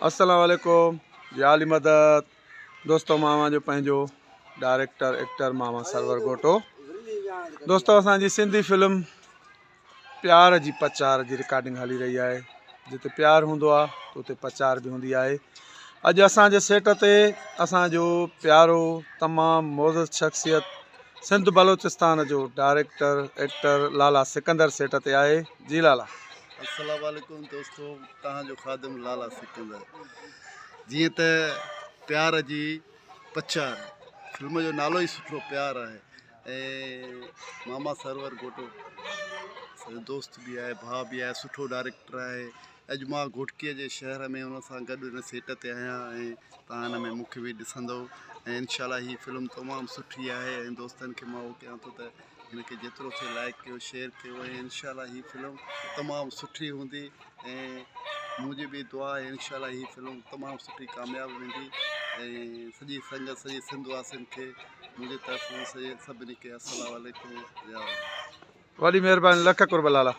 अस्सलाम वालेकुम याली मदद दोस्तों मामा जो पंहिंजो डायरेक्टर एक्टर मामा सरवर गोटो। दोस्तों असांजी सिंधी फिल्म प्यार जी पचार जी रिकॉर्डिंग हली रही है। जिते प्यार हूंदो आहे तो उते पचार भी हूंदी आहे। अॼु असांजे सेट ते असांजो प्यारो तमामु मोज़ शख्सियत सिंध बलोचिस्तान जो डायरेक्टर एक्टर लाला सिकंदर सेट ते आहे। जी लाला। अस्सलाम वालेकुम दोस्तों, तव्हांजो खादिम लाला सिकंदर। जीअं त प्यार जी पचार फिल्म जो नालो ई सुठो प्यार आहे ऐं मामा सरवर गोटो दोस्त भी आहे, भाउ भी आहे, सुठो डायरेक्टर आहे। अॼु मां घोटकीअ जे शहर में हुन सां गॾु हिन सेट ते आहियां ऐं तव्हां हिन में मूंखे बि ॾिसंदव ऐं इनशाला हीअ फिल्म तमामु सुठी आहे ऐं दोस्तनि खे मां उहो कयां थो त हिनखे जेतिरो थिए लाइक कयो, शेयर कयो ऐं इनशाला हीअ फिल्म तमामु सुठी हूंदी ऐं मुंहिंजी बि दुआ आहे इनशाला हीअ फिल्म तमामु सुठी कामयाबु वेंदी ऐं सॼी संगत सॼी सिंध वासियुनि खे मुंहिंजे तरफ़ां सॼे सभिनी खे अस्सलाम वालेकुम। वॾी महिरबानी, लख कुर्ब लाला।